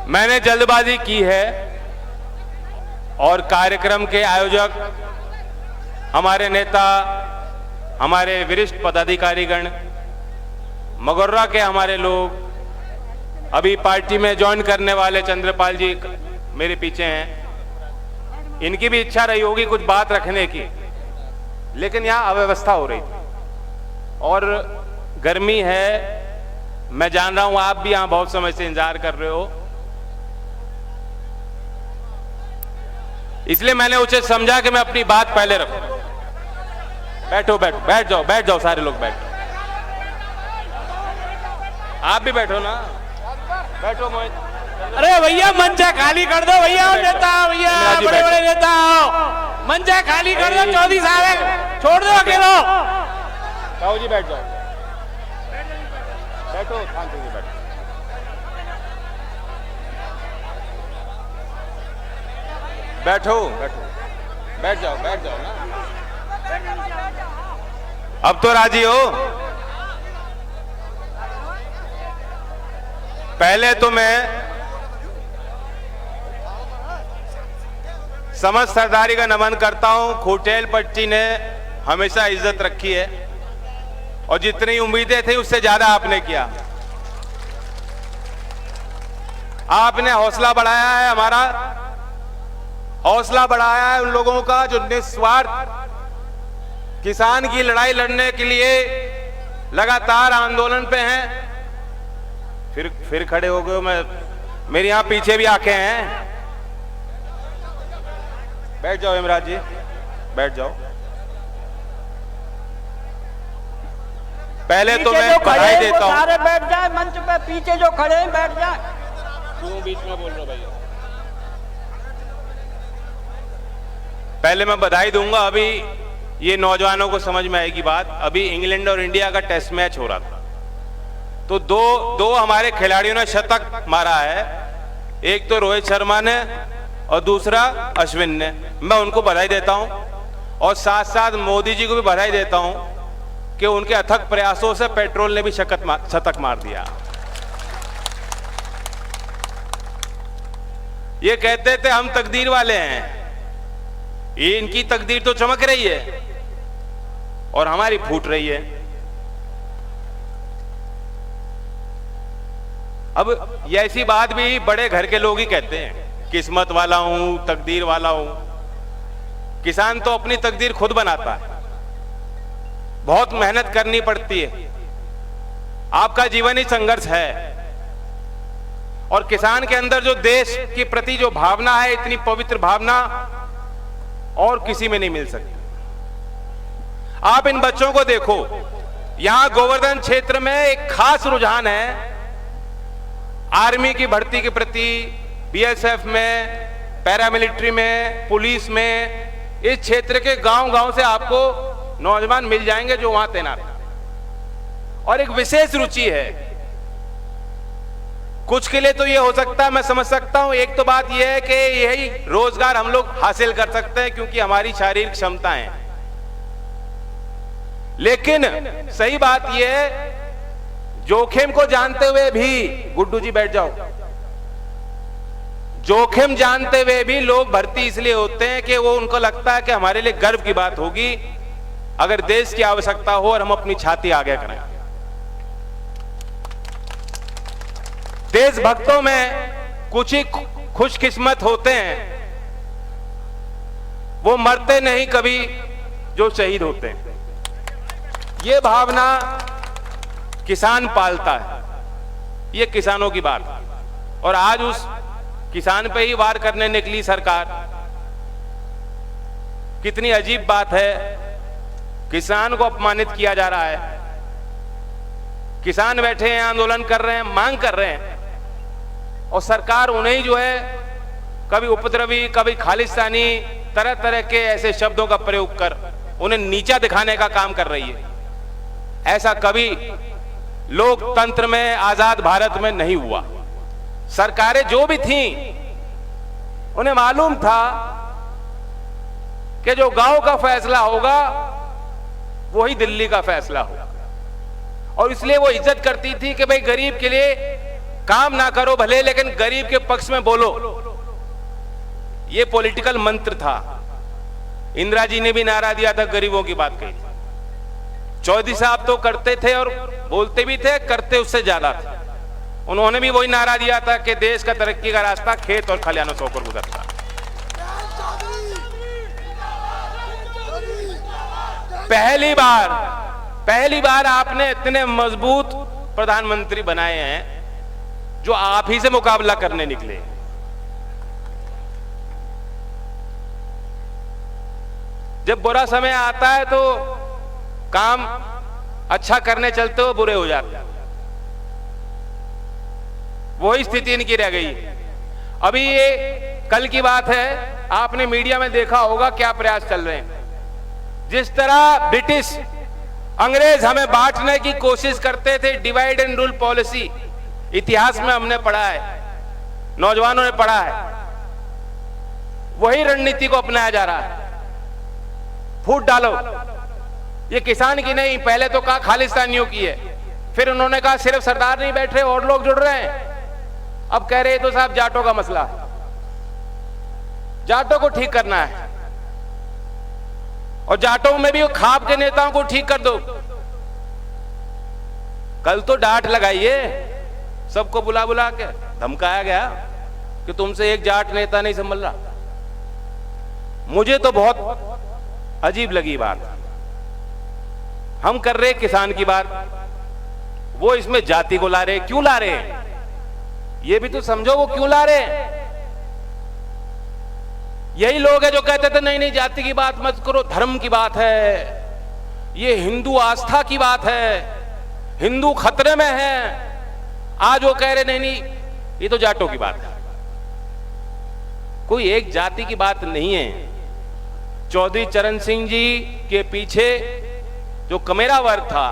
मैंने जल्दबाजी की है और कार्यक्रम के आयोजक, हमारे नेता, हमारे वरिष्ठ पदाधिकारीगण, मगोर्रा के हमारे लोग, अभी पार्टी में ज्वाइन करने वाले चंद्रपाल जी मेरे पीछे हैं। इनकी भी इच्छा रही होगी कुछ बात रखने की, लेकिन यहां अव्यवस्था हो रही थी और गर्मी है। मैं जान रहा हूं आप भी यहां बहुत समय से इंतजार कर रहे हो, इसलिए मैंने उचित समझा कि मैं अपनी बात पहले रखूं। बैठो बैठो, बैठ जाओ सारे लोग बैठो। आप भी बैठो ना, बैठो मोहित। अरे भैया मंचा खाली कर दो भैया, नेता भैया बड़े बड़े नेता मंचा खाली कर दो। चौधरी साहब छोड़ दो अकेलो। साहू जी बैठ जाओ, बैठो शांति से बैठो। बैठो बैठ जाओ ना। अब तो राजी हो? पहले तो मैं समस्त सरदारी का नमन करता हूं। खोटेल पट्टी ने हमेशा इज्जत रखी है और जितनी उम्मीदें थी उससे ज्यादा आपने किया। आपने हौसला बढ़ाया है, हमारा हौसला बढ़ाया है उन लोगों का जो निस्वार्थ किसान की लड़ाई लड़ने के लिए लगातार आंदोलन पे हैं। फिर खड़े हो गए। मेरे यहां पीछे भी आंखें हैं। बैठ जाओ इमराज जी, बैठ जाओ। पहले तो मैं बधाई देता हूं। सारे बैठ जाए मंच पे, पीछे जो खड़े हैं बैठ जाए। क्यों बीच में बोल रहे हो भैया? पहले मैं बधाई दूंगा। अभी ये नौजवानों को समझ में आएगी बात। अभी इंग्लैंड और इंडिया का टेस्ट मैच हो रहा था, तो दो हमारे खिलाड़ियों ने शतक मारा है। एक तो रोहित शर्मा ने और दूसरा अश्विन ने। मैं उनको बधाई देता हूं और साथ साथ मोदी जी को भी बधाई देता हूं कि उनके अथक प्रयासों से पेट्रोल ने भी शतक मार दिया। ये कहते थे हम तकदीर वाले हैं, ये इनकी तकदीर तो चमक रही है और हमारी फूट रही है। अब ये ऐसी बात भी बड़े घर के लोग ही कहते हैं, किस्मत वाला हूं, तकदीर वाला हूं। किसान तो अपनी तकदीर खुद बनाता है, बहुत मेहनत करनी पड़ती है। आपका जीवन ही संघर्ष है और किसान के अंदर जो देश के प्रति जो भावना है, इतनी पवित्र भावना और किसी में नहीं मिल सकती। आप इन बच्चों को देखो, यहां गोवर्धन क्षेत्र में एक खास रुझान है आर्मी की भर्ती के प्रति, बीएसएफ में, पैरामिलिट्री में, पुलिस में। इस क्षेत्र के गांव-गांव से आपको नौजवान मिल जाएंगे जो वहां तैनात हैं और एक विशेष रुचि है। कुछ के लिए तो ये हो सकता है, मैं समझ सकता हूं। एक तो बात यह है कि यही रोजगार हम लोग हासिल कर सकते हैं क्योंकि हमारी शारीरिक क्षमताएं। लेकिन सही बात यह है, जोखिम को जानते हुए भी, गुड्डू जी बैठ जाओ, जोखिम जानते हुए भी लोग भर्ती इसलिए होते हैं कि वो उनको लगता है कि हमारे लिए गर्व की बात होगी अगर देश की आवश्यकता हो और हम अपनी छाती आगे करें। देशभक्तों में कुछ ही खुशकिस्मत होते हैं, वो मरते नहीं कभी जो शहीद होते हैं। ये भावना किसान पालता है, ये किसानों की बात है। और आज उस किसान पे ही वार करने निकली सरकार। कितनी अजीब बात है, किसान को अपमानित किया जा रहा है। किसान बैठे हैं, आंदोलन कर रहे हैं, मांग कर रहे हैं और सरकार उन्हें जो है कभी उपद्रवी, कभी खालिस्तानी, तरह तरह के ऐसे शब्दों का प्रयोग कर उन्हें नीचा दिखाने का काम कर रही है। ऐसा कभी लोकतंत्र में, आजाद भारत में नहीं हुआ। सरकारें जो भी थीं, उन्हें मालूम था कि जो गांव का फैसला होगा वही दिल्ली का फैसला होगा और इसलिए वो इज्जत करती थी कि भाई गरीब के लिए काम ना करो भले, लेकिन गरीब के पक्ष में बोलो। ये पॉलिटिकल मंत्र था। इंदिरा जी ने भी नारा दिया था, गरीबों की बात कही। चौधरी साहब तो करते थे और बोलते भी थे, करते उससे ज्यादा थे। उन्होंने भी वही नारा दिया था कि देश का तरक्की का रास्ता खेत और खलिहानों से होकर गुजरता। पहली बार आपने इतने मजबूत प्रधानमंत्री बनाए हैं जो आप ही से मुकाबला करने निकले। जब बुरा समय आता है तो काम अच्छा करने चलते हो बुरे हो जाते हैं। वही स्थिति इनकी रह गई। अभी ये कल की बात है, आपने मीडिया में देखा होगा क्या प्रयास चल रहे हैं। जिस तरह ब्रिटिश अंग्रेज हमें बांटने की कोशिश करते थे, डिवाइड एंड रूल पॉलिसी, इतिहास में हमने पढ़ा है, नौजवानों ने पढ़ा है, वही रणनीति को अपनाया जा रहा है। फूट डालो, ये किसान की नहीं, पहले तो कहा खालिस्तानियों की है, फिर उन्होंने कहा सिर्फ सरदार नहीं बैठ रहे और लोग जुड़ रहे हैं, अब कह रहे तो साहब जाटों का मसला है, जाटों को ठीक करना है और जाटों में भी खाप के नेताओं को ठीक कर दो। कल तो डांट लगाइए, सबको बुला बुला के धमकाया गया कि तुमसे एक जाट नेता नहीं संभल रहा। मुझे तो बहुत अजीब लगी बात। हम कर रहे किसान की बात, वो इसमें जाति को ला रहे। क्यों ला रहे हैं ये भी तो समझो, वो क्यों ला रहे हैं। यही लोग हैं जो कहते थे नहीं नहीं जाति की बात मत करो, धर्म की बात है, ये हिंदू आस्था की बात है, हिंदू खतरे में है। आज वो कह रहे नहीं नहीं ये तो जाटों की बात है। कोई एक जाति की बात नहीं है। चौधरी चरण सिंह जी के पीछे जो कमेरा वर्ग था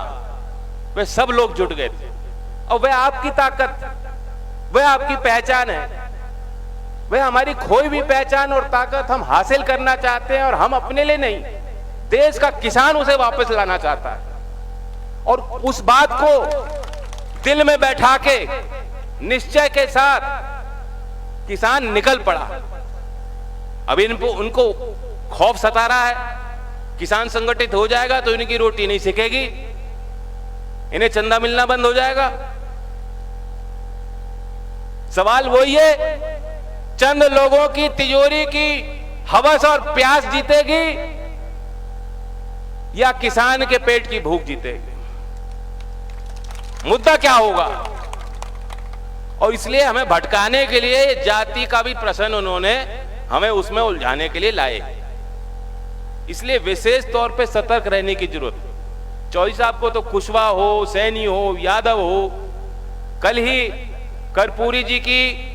वे सब लोग जुट गए थे और वह आपकी ताकत, वह आपकी पहचान है। वह हमारी खोई हुई पहचान और ताकत हम हासिल करना चाहते हैं और हम अपने लिए नहीं, देश का किसान उसे वापस लाना चाहता है। और उस बात को दिल में बैठा के निश्चय के साथ किसान निकल पड़ा। अभी उनको खौफ सता रहा है, किसान संगठित हो जाएगा तो इनकी रोटी नहीं सिकेगी, इन्हें चंदा मिलना बंद हो जाएगा। सवाल वही है, चंद लोगों की तिजोरी की हवस और प्यास जीतेगी या किसान के पेट की भूख जीतेगी। मुद्दा क्या होगा। और इसलिए हमें भटकाने के लिए जाति का भी प्रश्न उन्होंने हमें उसमें उलझाने के लिए लाए। इसलिए विशेष तौर पे सतर्क रहने की जरूरत। चौधरी साहब को तो कुशवाहा हो, सैनी हो, यादव हो, कल ही कर्पूरी जी की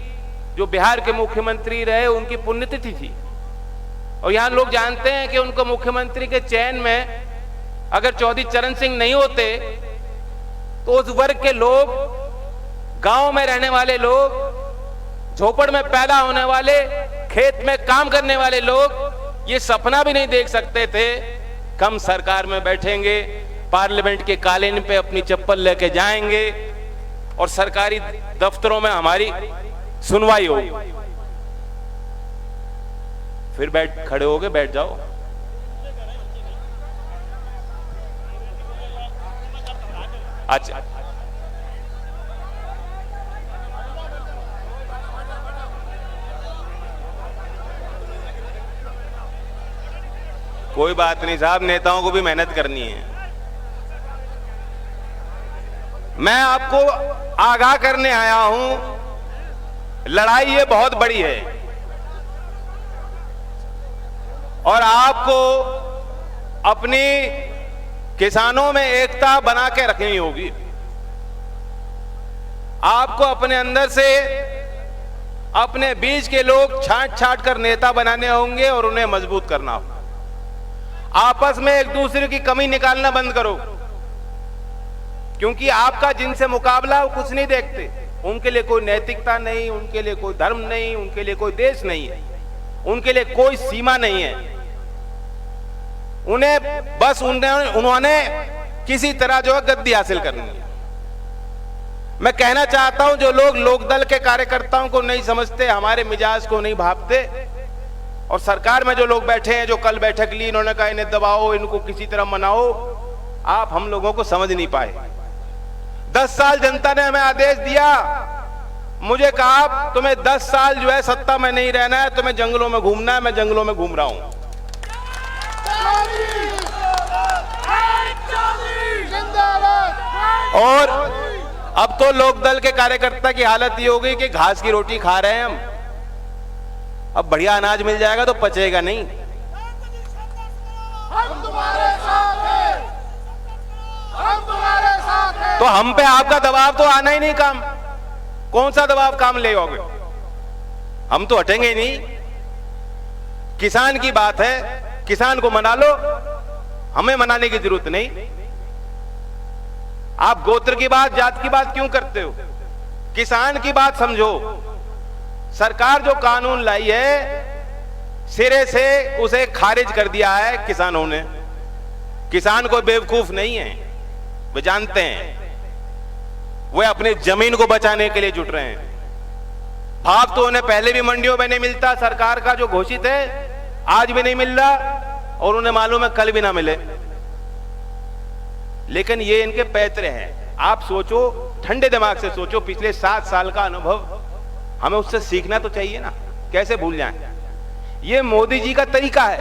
जो बिहार के मुख्यमंत्री रहे उनकी पुण्यतिथि थी और यहां लोग जानते हैं कि उनको मुख्यमंत्री के चयन में अगर चौधरी चरण सिंह नहीं होते तो उस वर्ग के लोग, गांव में रहने वाले लोग, झोपड़ में पैदा होने वाले, खेत में काम करने वाले लोग ये सपना भी नहीं देख सकते थे कम सरकार में बैठेंगे, पार्लियामेंट के कालीन पे अपनी चप्पल लेके जाएंगे और सरकारी दफ्तरों में हमारी सुनवाई होगी। फिर खड़े होके बैठ जाओ। अच्छा, कोई बात नहीं साहब, नेताओं को भी मेहनत करनी है। मैं आपको आगाह करने आया हूं, लड़ाई ये बहुत बड़ी है और आपको अपनी किसानों में एकता बना के रखनी होगी। आपको अपने अंदर से अपने बीच के लोग छांट छांट कर नेता बनाने होंगे और उन्हें मजबूत करना होगा। आपस में एक दूसरे की कमी निकालना बंद करो, क्योंकि आपका जिनसे मुकाबला वो कुछ नहीं देखते। उनके लिए कोई नैतिकता नहीं, उनके लिए कोई धर्म नहीं, उनके लिए कोई देश नहीं है, उनके लिए कोई सीमा नहीं है। उन्हें बस उन्होंने किसी तरह जो है गद्दी हासिल करनी है। मैं कहना चाहता हूं जो लोग लोकदल के कार्यकर्ताओं को नहीं समझते, हमारे मिजाज को नहीं भापते, और सरकार में जो लोग बैठे हैं, जो कल बैठक ली, इन्होंने कहा इन्हें दबाओ, इनको किसी तरह मनाओ, आप हम लोगों को समझ नहीं पाए। 10 साल जनता ने हमें आदेश दिया, मुझे कहा तुम्हें 10 साल जो है सत्ता में नहीं रहना है, तुम्हें जंगलों में घूमना है। मैं जंगलों में घूम रहा हूं। और अब तो लोकदल के कार्यकर्ता की हालत ये हो गई कि घास की रोटी खा रहे हैं हम। अब बढ़िया अनाज मिल जाएगा तो पचेगा नहीं। हम तुम्हारे साथ हैं, हम तुम्हारे साथ हैं। तो हम पे आपका दबाव तो आना ही नहीं काम। कौन सा दबाव काम ले आओगे? हम तो हटेंगे ही नहीं। किसान की बात है, किसान को मना लो, हमें मनाने की जरूरत नहीं। आप गोत्र की बात, जात की बात क्यों करते हो? किसान की बात समझो। सरकार जो कानून लाई है, सिरे से उसे खारिज कर दिया है किसानों ने। किसान कोई बेवकूफ नहीं है, वे जानते हैं, वे अपनी जमीन को बचाने के लिए जुट रहे हैं। भाव तो उन्हें पहले भी मंडियों में नहीं मिलता, सरकार का जो घोषित है आज भी नहीं मिल रहा, और उन्हें मालूम है कल भी ना मिले। लेकिन ये इनके पैतरे हैं। आप सोचो, ठंडे दिमाग से सोचो, पिछले 7 साल का अनुभव हमें उससे सीखना तो चाहिए ना, कैसे भूल जाएं? ये मोदी जी का तरीका है।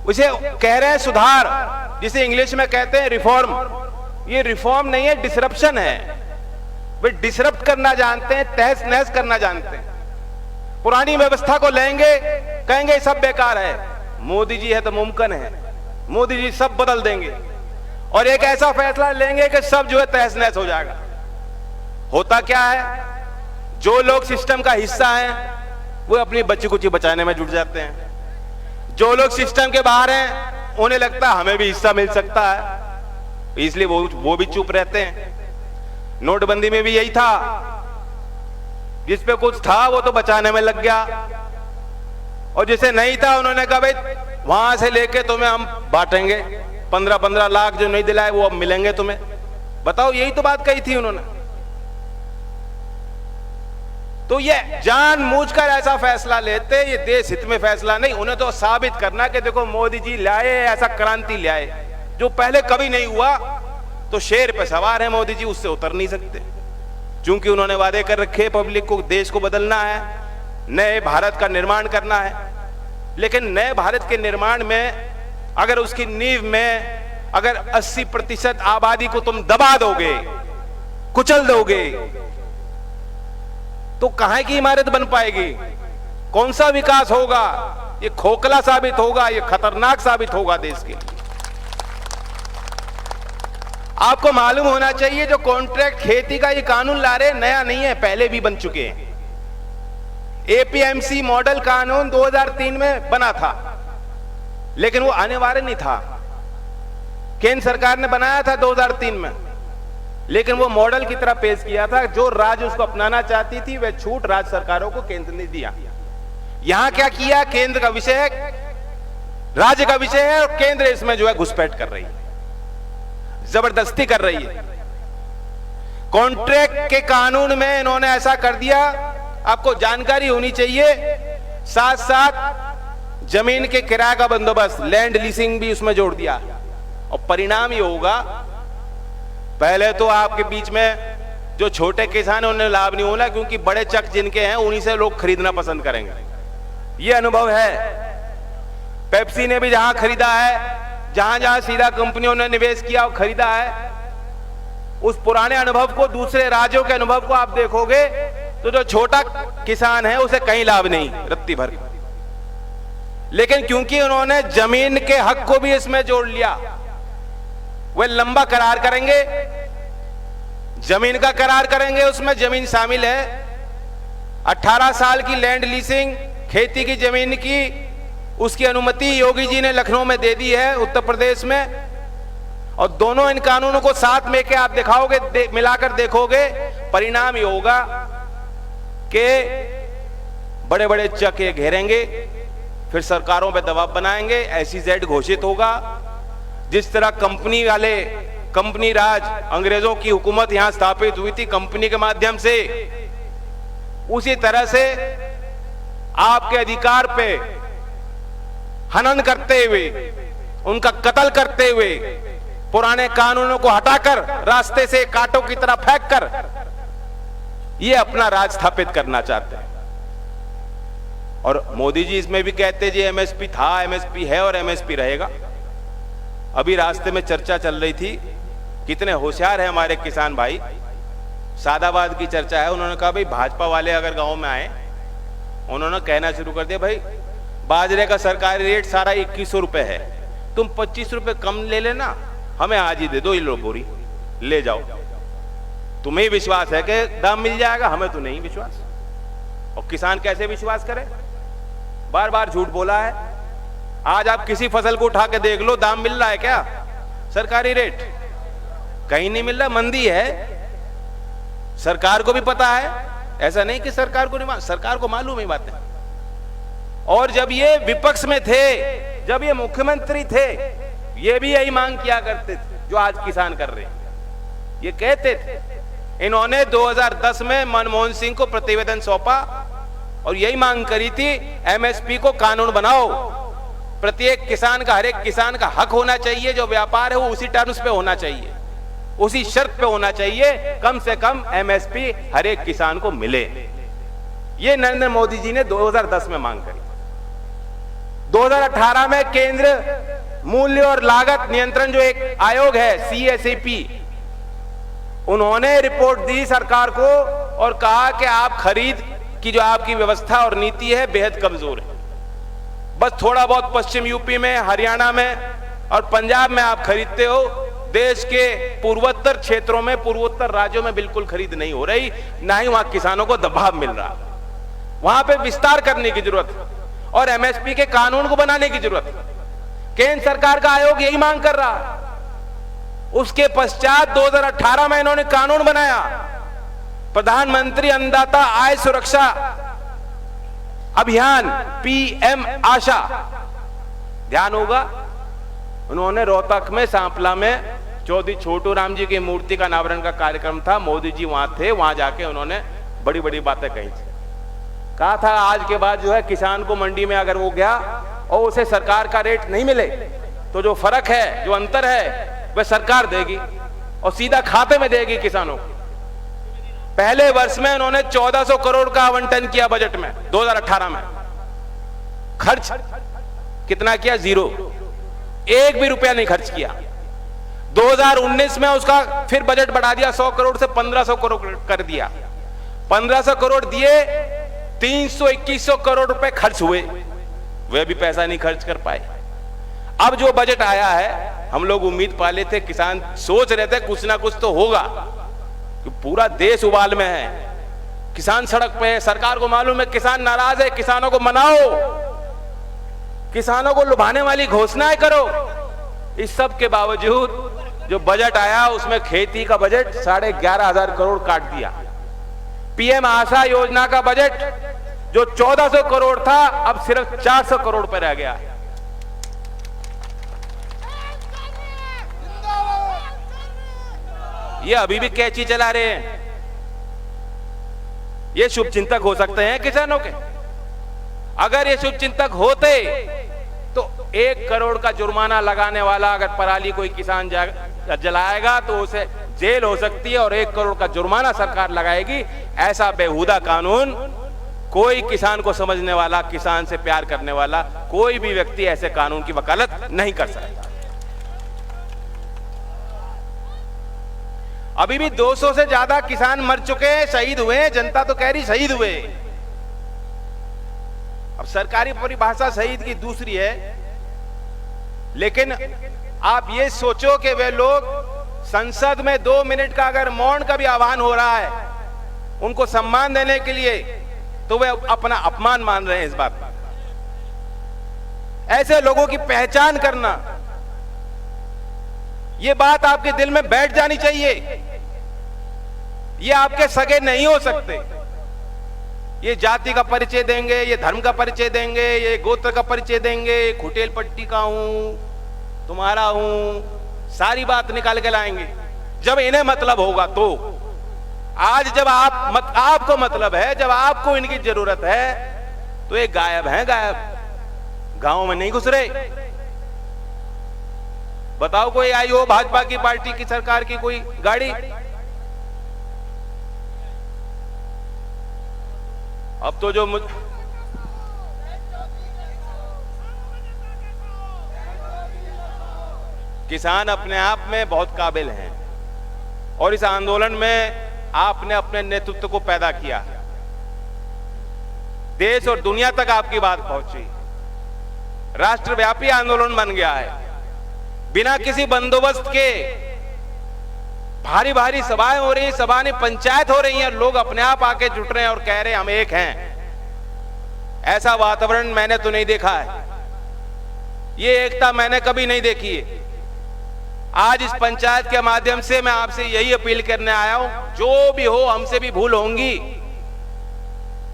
उसे कह रहे हैं सुधार, जिसे इंग्लिश में कहते हैं रिफॉर्म। ये रिफॉर्म नहीं है, डिसरप्शन है। वे डिसरप्ट करना जानते हैं, तहस नहस करना जानते हैं। पुरानी व्यवस्था को लेंगे, कहेंगे सब बेकार है। मोदी जी है तो मुमकिन है, मोदी जी सब बदल देंगे, और एक ऐसा फैसला लेंगे कि सब जो है तहस नहस हो जाएगा। होता क्या है, जो लोग सिस्टम का हिस्सा हैं वो अपनी बच्ची कुची बचाने में जुट जाते हैं। जो लोग सिस्टम के बाहर हैं उन्हें लगता है हमें भी हिस्सा मिल सकता है, इसलिए वो भी चुप रहते हैं। नोटबंदी में भी यही था, जिस पे कुछ था वो तो बचाने में लग गया, और जिसे नहीं था उन्होंने कहा भाई वहां से लेके तुम्हें हम बांटेंगे, 15-15 लाख जो नहीं दिलाए वो अब मिलेंगे तुम्हें। बताओ, यही तो बात कही थी उन्होंने। तो ये जानबूझकर ऐसा फैसला लेते, ये देश हित में फैसला नहीं। उन्हें तो साबित करना कि देखो मोदी जी लाए ऐसा क्रांति लाए जो पहले कभी नहीं हुआ। तो शेर पे सवार है मोदी जी, उससे उतर नहीं सकते, क्योंकि उन्होंने वादे कर रखे पब्लिक को, देश को बदलना है, नए भारत का निर्माण करना है। लेकिन नए भारत के निर्माण में अगर उसकी नींव में अगर 80% आबादी को तुम दबा दोगे, कुचल दोगे, तो कहां की इमारत बन पाएगी? कौन सा विकास होगा? ये खोखला साबित होगा, ये खतरनाक साबित होगा देश के लिए। आपको मालूम होना चाहिए, जो कॉन्ट्रैक्ट खेती का ये कानून ला रहे नया नहीं है, पहले भी बन चुके हैं। एपीएमसी मॉडल कानून 2003 में बना था, लेकिन वो अनिवार्य नहीं था। केंद्र सरकार ने बनाया था 2003 में, लेकिन वो मॉडल की तरह पेश किया था। जो राज्य उसको अपनाना चाहती थी वह छूट राज्य सरकारों को केंद्र ने दिया। यहां क्या किया, केंद्र का विषय है, राज्य का विषय है, और केंद्र इसमें जो है घुसपैठ कर रही है, जबरदस्ती कर रही है। कॉन्ट्रैक्ट के कानून में इन्होंने ऐसा कर दिया, आपको जानकारी होनी चाहिए। साथ साथ जमीन के किराए का बंदोबस्त, लैंड लीजिंग भी उसमें जोड़ दिया, और परिणाम ये होगा, पहले तो आपके बीच में जो छोटे किसान हैं उन्हें लाभ नहीं होना, क्योंकि बड़े चक जिनके हैं उन्हीं से लोग खरीदना पसंद करेंगे। ये अनुभव है। पेप्सी ने भी जहां खरीदा है, जहां जहां सीधा कंपनियों ने निवेश किया और खरीदा है, उस पुराने अनुभव को, दूसरे राज्यों के अनुभव को आप देखोगे तो जो छोटा किसान है उसे कहीं लाभ नहीं, रत्ती भर। लेकिन क्योंकि उन्होंने जमीन के हक को भी इसमें जोड़ लिया, वे लंबा करार करेंगे, जमीन का करार करेंगे, उसमें जमीन शामिल है। 18 साल की लैंड लीजिंग, खेती की जमीन की, उसकी अनुमति योगी जी ने लखनऊ में दे दी है, उत्तर प्रदेश में। और दोनों इन कानूनों को साथ में के आप दिखाओगे, मिलाकर देखोगे, परिणाम ये होगा कि बड़े बड़े चक ये घेरेंगे, फिर सरकारों पे दबाव बनाएंगे, SEZ घोषित होगा, जिस तरह कंपनी राज अंग्रेजों की हुकूमत यहां स्थापित हुई थी कंपनी के माध्यम से, उसी तरह से आपके अधिकार पे हनन करते हुए, उनका कत्ल करते हुए, पुराने कानूनों को हटाकर रास्ते से कांटों की तरह फेंक कर ये अपना राज स्थापित करना चाहते हैं। और मोदी जी इसमें भी कहते जी एमएसपी था, एमएसपी है और एमएसपी रहेगा। अभी रास्ते में चर्चा चल रही थी, कितने होशियार है हमारे किसान भाई, सादाबाद की चर्चा है। उन्होंने कहा भाई भाजपा वाले अगर गांव में आए, उन्होंने कहना शुरू कर दिया भाई बाजरे का सरकारी रेट सारा 2100 रुपए है, तुम 25 रुपए कम ले लेना, हमें आज ही दे दो, ये लो बोरी ले जाओ। तुम्हें विश्वास है कि दाम मिल जाएगा, हमें तो नहीं विश्वास। और किसान कैसे विश्वास करे, बार बार झूठ बोला है। आज आप किसी फसल को उठा के देख लो, दाम मिल रहा है क्या सरकारी रेट? कहीं नहीं मिल रहा, मंदी है। सरकार को भी पता है, ऐसा नहीं कि सरकार को नहीं, सरकार को मालूम है बातें। और जब ये विपक्ष में थे, जब ये मुख्यमंत्री थे, ये भी यही मांग किया करते थे जो आज किसान कर रहे हैं। ये कहते थे, इन्होंने 2010 में मनमोहन सिंह को प्रतिवेदन सौंपा और यही मांग करी थी एमएसपी को कानून बनाओ, प्रत्येक किसान का, हर एक किसान का हक होना चाहिए, जो व्यापार है वो उसी टर्म्स पे होना चाहिए, उसी शर्त पे होना चाहिए, कम से कम एमएसपी हर एक किसान को मिले। ये नरेंद्र मोदी जी ने 2010 में मांग करी। 2018 में केंद्र मूल्य और लागत नियंत्रण जो एक आयोग है CSAP, उन्होंने रिपोर्ट दी सरकार को और कहा कि आप खरीद की जो आपकी व्यवस्था और नीति है बेहद कमजोर है। बस थोड़ा बहुत पश्चिम यूपी में, हरियाणा में और पंजाब में आप खरीदते हो, देश के पूर्वोत्तर क्षेत्रों में, पूर्वोत्तर राज्यों में बिल्कुल खरीद नहीं हो रही, ना ही वहां किसानों को दबाव मिल रहा। वहां पे विस्तार करने की जरूरत है और एमएसपी के कानून को बनाने की जरूरत है। केंद्र सरकार का आयोग यही मांग कर रहा। उसके पश्चात 2018 में इन्होंने कानून बनाया, प्रधानमंत्री अन्नदाता आय सुरक्षा अभियान, PM आशा। ध्यान होगा, उन्होंने रोहतक में, सांपला में चौधरी छोटू राम जी की मूर्ति का अनावरण का कार्यक्रम था, मोदी जी वहां थे, वहां जाके उन्होंने बड़ी बड़ी बातें कही थी। कहा था आज के बाद जो है किसान को मंडी में अगर वो गया और उसे सरकार का रेट नहीं मिले तो जो फर्क है, जो अंतर है, वह सरकार देगी और सीधा खाते में देगी किसानों को। पहले वर्ष में उन्होंने 1400 करोड़ का आवंटन किया बजट में 2018 में। खर्च कितना किया? 0, एक भी रुपया नहीं खर्च किया। 2019 में उसका फिर बजट बढ़ा दिया, 100 करोड़ से 1500 करोड़ कर दिया। 1500 करोड़ दिए, 300-2100 करोड़ रुपए खर्च हुए, वे भी पैसा नहीं खर्च कर पाए। अब जो बजट आया है, हम लोग उम्मीद पाले थे, किसान सोच रहे थे कुछ ना कुछ तो होगा, कि पूरा देश उबाल में है, किसान सड़क पे है, सरकार को मालूम है किसान नाराज है, किसानों को मनाओ, किसानों को लुभाने वाली घोषणाएं करो। इस सब के बावजूद जो बजट आया उसमें खेती का बजट 11,500 करोड़ काट दिया। PM आशा योजना का बजट जो 1400 करोड़ था अब सिर्फ 400 करोड़ पर रह गया है। ये अभी भी कैची चला रहे हैं। ये शुभचिंतक हो सकते हैं किसानों के? अगर ये शुभचिंतक होते तो 1 करोड़ का जुर्माना लगाने वाला अगर पराली कोई किसान जलाएगा तो उसे जेल हो सकती है और 1 करोड़ का जुर्माना सरकार लगाएगी। ऐसा बेहुदा कानून कोई किसान को समझने वाला, किसान से प्यार करने वाला कोई भी व्यक्ति ऐसे कानून की वकालत नहीं कर सकता। अभी भी 200 से ज्यादा किसान मर चुके हैं, शहीद हुए हैं, जनता तो कह रही शहीद हुए। अब सरकारी परिभाषा शहीद की दूसरी है, लेकिन आप ये सोचो कि वे लोग संसद में 2 मिनट का अगर मौन का भी आह्वान हो रहा है उनको सम्मान देने के लिए, तो वे अपना अपमान मान रहे हैं इस बात पर। ऐसे लोगों की पहचान करना, ये बात आपके दिल में बैठ जानी चाहिए। ये आपके सगे नहीं हो सकते। ये जाति का परिचय देंगे, ये धर्म का परिचय देंगे, ये गोत्र का परिचय देंगे, खुटेल पट्टी का हूं, तुम्हारा हूं, सारी बात निकाल के लाएंगे जब इन्हें मतलब होगा तो। आज जब आपको मतलब है, जब आपको इनकी जरूरत है तो ये गायब हैं, गायब, गांव में नहीं घुस रहे। बताओ कोई आई हो भाजपा की पार्टी की सरकार की कोई गाड़ी? अब तो जो किसान अपने आप में बहुत काबिल हैं और इस आंदोलन में आपने अपने नेतृत्व को पैदा किया, देश और दुनिया तक आपकी बात पहुंची, राष्ट्रव्यापी आंदोलन बन गया है। बिना किसी बंदोबस्त के भारी भारी सभाएं हो रही, सभाएं पंचायत हो रही हैं, लोग अपने आप आके जुट रहे हैं और कह रहे हैं हम एक हैं। ऐसा वातावरण मैंने तो नहीं देखा है, ये एकता मैंने कभी नहीं देखी है। आज इस पंचायत के माध्यम से मैं आपसे यही अपील करने आया हूं, जो भी हो, हमसे भी भूल होंगी,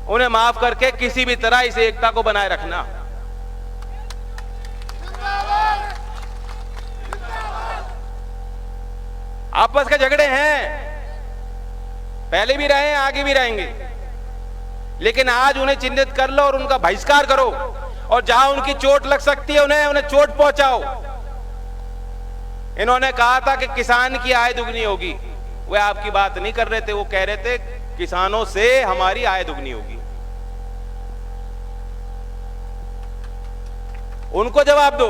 उन्हें माफ करके किसी भी तरह इस एकता को बनाए रखना। आपस के झगड़े हैं, पहले भी रहे हैं, आगे भी रहेंगे, लेकिन आज उन्हें चिन्हित कर लो और उनका बहिष्कार करो, और जहां उनकी चोट लग सकती है उन्हें चोट पहुंचाओ। इन्होंने कहा था कि किसान की आय दुगनी होगी, वे आपकी बात नहीं कर रहे थे, वो कह रहे थे किसानों से हमारी आय दुगनी होगी। उनको जवाब दो।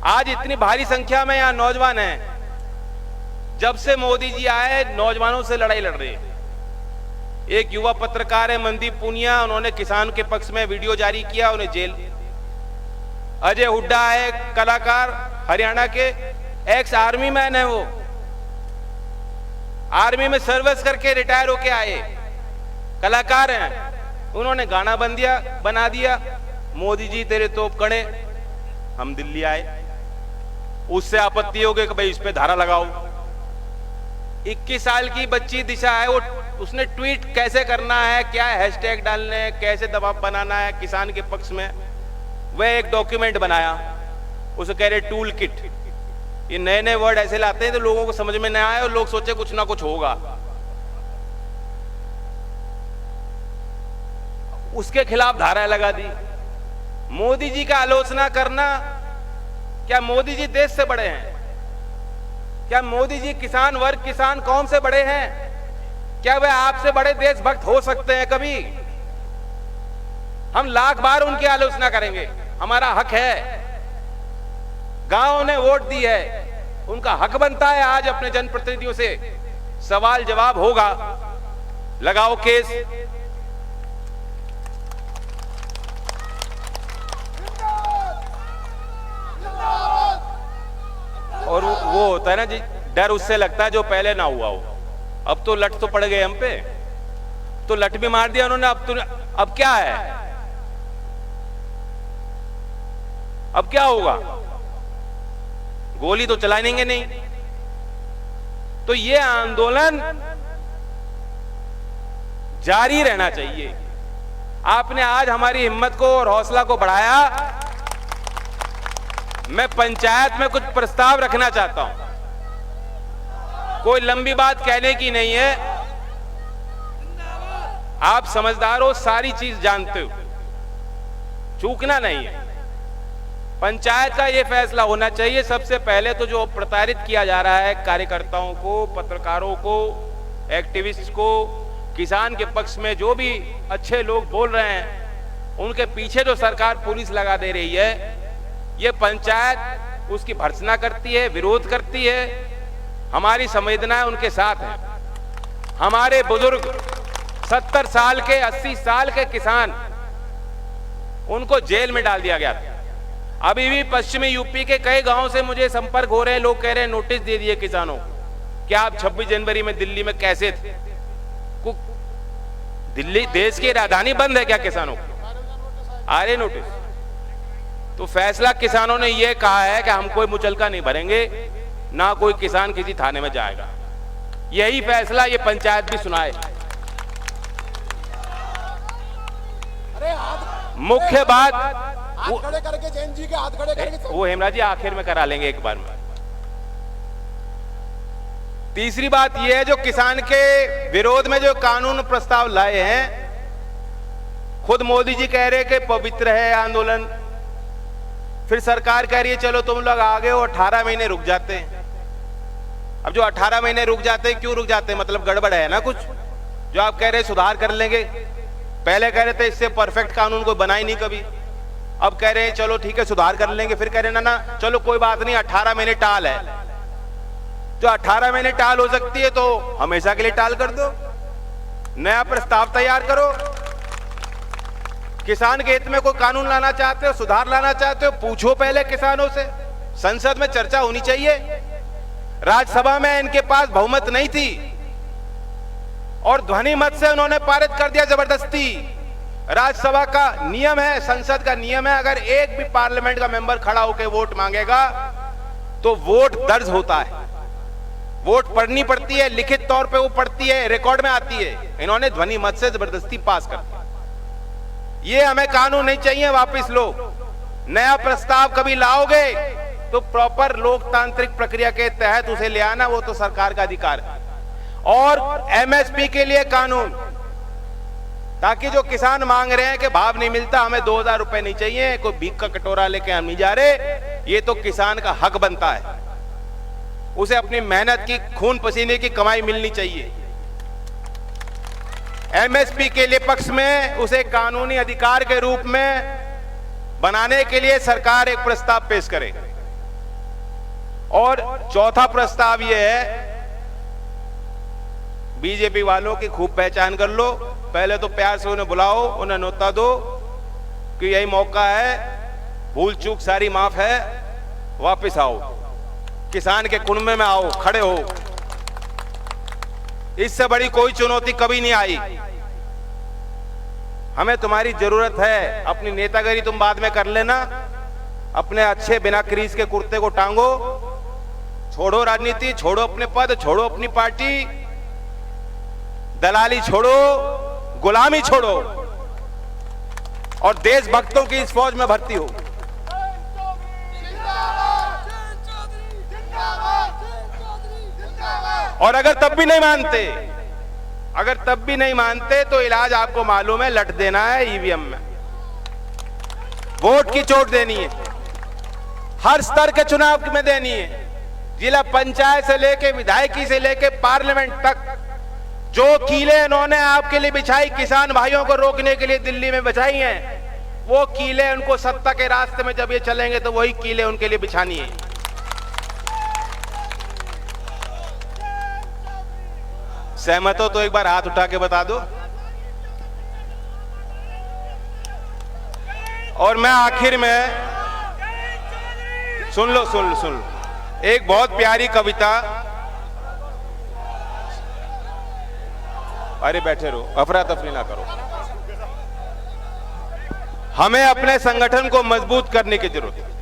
आज इतनी भारी संख्या में यहां नौजवान हैं, जब से मोदी जी आए नौजवानों से लड़ाई लड़ रहे हैं। एक युवा पत्रकार है मनदीप पूनिया, उन्होंने किसान के पक्ष में वीडियो जारी किया, उन्हें जेल। अजय हुड्डा है कलाकार, हरियाणा के, एक्स आर्मी मैन है, वो आर्मी में सर्विस करके रिटायर होके आए कलाकार हैं, उन्होंने गाना बना दिया, मोदी जी तेरे तोप कड़े, हम दिल्ली आए। उससे आपत्ति हो गई कि भाई इस पे धारा लगाओ। 21 साल की बच्ची दिशा है, वो उसने ट्वीट कैसे करना है, क्या हैशटैग डालने हैं, कैसे दबाव बनाना है किसान के पक्ष में, वह एक डॉक्यूमेंट बनाया, उसे कह रहे टूल किट। ये नए नए वर्ड ऐसे लाते हैं तो लोगों को समझ में नहीं आए और लोग सोचे कुछ ना कुछ होगा। उसके खिलाफ धारा लगा दी। मोदी जी का आलोचना करना, क्या मोदी जी देश से बड़े हैं? क्या मोदी जी किसान वर्ग, किसान कौम से बड़े हैं? क्या वे आपसे बड़े देशभक्त हो सकते हैं कभी? हम लाख बार उनकी आलोचना करेंगे, हमारा हक है, गांव ने वोट दी है, उनका हक बनता है आज अपने जनप्रतिनिधियों से सवाल जवाब होगा। लगाओ केस। और वो होता है ना जी, डर उससे लगता है जो पहले ना हुआ हो। अब तो लट तो पड़ गए हम पे, तो लट भी मार दिया उन्होंने, अब क्या है, अब क्या होगा? गोली तो चलाएंगे नहीं। तो ये आंदोलन जारी रहना चाहिए। आपने आज हमारी हिम्मत को और हौसला को बढ़ाया। मैं पंचायत में कुछ प्रस्ताव रखना चाहता हूं, कोई लंबी बात कहने की नहीं है। आप समझदार हो, सारी चीज जानते हो, चूकना नहीं है। पंचायत का यह फैसला होना चाहिए। सबसे पहले तो जो प्रताड़ित किया जा रहा है कार्यकर्ताओं को, पत्रकारों को, एक्टिविस्ट को, किसान के पक्ष में जो भी अच्छे लोग बोल रहे हैं, उनके पीछे जो सरकार पुलिस लगा दे रही है, ये पंचायत उसकी भर्त्सना करती है, विरोध करती है। हमारी संवेदनाएं उनके साथ है। हमारे बुजुर्ग 70 साल के, 80 साल के किसान, उनको जेल में डाल दिया गया था। अभी भी पश्चिमी यूपी के कई गांवों से मुझे संपर्क हो रहे हैं, लोग कह रहे हैं नोटिस दे दिए किसानों, क्या आप 26 जनवरी में दिल्ली में कैसे थे? दिल्ली देश की राजधानी बंद है क्या किसानों को? आ रहे नोटिस। तो फैसला किसानों ने यह कहा है कि हम कोई मुचलका नहीं भरेंगे, ना कोई किसान किसी थाने में जाएगा। यही फैसला ये पंचायत भी सुनाए। मुख्य बात हाथ खड़े करके जैन जी के हाथ खड़े करके वो हेमराज जी आखिर में करा लेंगे एक बार में। तीसरी बात यह है, जो किसान के विरोध में जो कानून प्रस्ताव लाए हैं, खुद मोदी जी कह रहे कि पवित्र है आंदोलन, फिर सरकार कह रही है चलो तुम लोग आगे हो, 18 महीने रुक जाते हैं। अब जो 18 महीने रुक जाते हैं, क्यों रुक जाते हैं? मतलब गड़बड़ है ना कुछ। जो आप कह रहे हैं सुधार कर लेंगे, पहले कह रहे थे इससे परफेक्ट कानून कोई बना ही नहीं कभी, अब कह रहे हैं चलो ठीक है सुधार कर लेंगे, फिर कह रहे हैं ना चलो कोई बात नहीं 18 महीने टाल है। जो 18 महीने टाल हो सकती है तो हमेशा के लिए टाल कर दो, नया प्रस्ताव तैयार करो। किसान के हित में कोई कानून लाना चाहते हो, सुधार लाना चाहते हो, पूछो पहले किसानों से, संसद में चर्चा होनी चाहिए। राज्यसभा में इनके पास बहुमत नहीं थी और ध्वनि मत से उन्होंने पारित कर दिया जबरदस्ती। राज्यसभा का नियम है, संसद का नियम है, अगर एक भी पार्लियामेंट का मेंबर खड़ा होकर वोट मांगेगा तो वोट दर्ज होता है, वोट पढ़नी पड़ती है, लिखित तौर पे वो पढ़ती है, रिकॉर्ड में आती है। इन्होंने ध्वनि मत से जबरदस्ती पास कर दिया। ये हमें कानून नहीं चाहिए, वापस लो। नया प्रस्ताव कभी लाओगे तो प्रॉपर लोकतांत्रिक प्रक्रिया के तहत उसे ले आना, वो तो सरकार का अधिकार है। और एमएसपी के लिए कानून, ताकि जो किसान मांग रहे हैं कि भाव नहीं मिलता, हमें 2000 रुपए नहीं चाहिए, कोई भीख का कटोरा लेके हम नहीं जा रहे, ये तो किसान का हक बनता है, उसे अपनी मेहनत की खून पसीने की कमाई मिलनी चाहिए। एमएसपी के लिए पक्ष में उसे कानूनी अधिकार के रूप में बनाने के लिए सरकार एक प्रस्ताव पेश करे। और चौथा प्रस्ताव यह है, बीजेपी वालों की खूब पहचान कर लो, पहले तो प्यार से उन्हें बुलाओ, उन्हें न्योता दो कि यही मौका है, भूल चूक सारी माफ है, वापस आओ, किसान के कुनबे में आओ, खड़े हो। इससे बड़ी कोई चुनौती कभी नहीं आई। हमें तुम्हारी जरूरत है। अपनी नेतागिरी तुम बाद में कर लेना, अपने अच्छे बिना क्रीज के कुर्ते को टांगो, छोड़ो राजनीति, छोड़ो अपने पद, छोड़ो अपनी पार्टी, दलाली छोड़ो, गुलामी छोड़ो और देशभक्तों की इस फौज में भर्ती हो। और अगर तब भी नहीं मानते, तो इलाज आपको मालूम है, लट देना है ईवीएम में, वोट की चोट देनी है, हर स्तर के चुनाव में देनी है, जिला पंचायत से लेके विधायकी से लेके पार्लियामेंट तक। जो कीले इन्होंने आपके लिए बिछाई, किसान भाइयों को रोकने के लिए दिल्ली में बिछाई हैं, वो कीले उनको सत्ता के रास्ते में जब ये चलेंगे तो वही कीले उनके लिए बिछानी है। सहमत हो तो एक बार हाथ उठा के बता दो। और मैं आखिर में सुन लो, एक बहुत प्यारी कविता, अरे बैठे रहो, अफरा तफरी ना करो। हमें अपने संगठन को मजबूत करने की जरूरत है।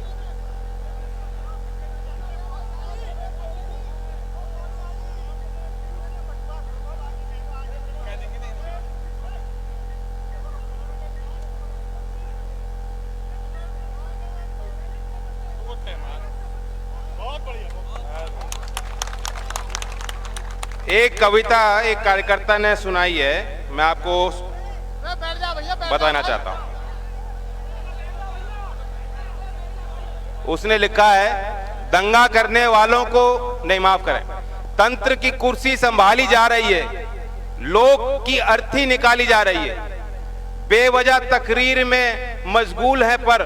एक कविता एक कार्यकर्ता ने सुनाई है, मैं आपको बताना चाहता हूं। उसने लिखा है, दंगा करने वालों को नहीं, माफ करें, तंत्र की कुर्सी संभाली जा रही है, लोग की अर्थी निकाली जा रही है, बेवजह तकरीर में मशगूल है पर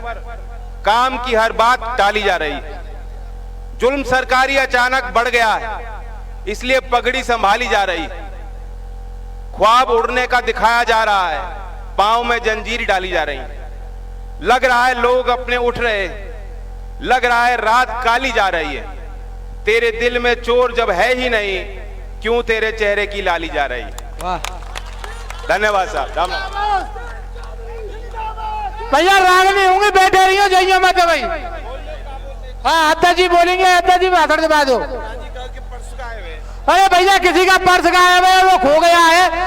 काम की हर बात टाली जा रही है। जुल्म सरकारी अचानक बढ़ गया है, इसलिए पगड़ी संभाली जा रही है, ख्वाब उड़ने का दिखाया जा रहा है, पांव में जंजीर डाली जा रही है। लग रहा है लोग अपने उठ रहे, लग रहा है रात काली जा रही है, तेरे दिल में चोर जब है ही नहीं, क्यों तेरे चेहरे की लाली जा रही है। वाह, धन्यवाद साहब। भैया रागनी होंगे, बैठे रही हो, जाइए मत भाई। हाँ, अद्दा जी बोलेंगे, अद्दा जी भाषण दबा दो। अरे भैया किसी का पर्स गायब है, वो खो गया है।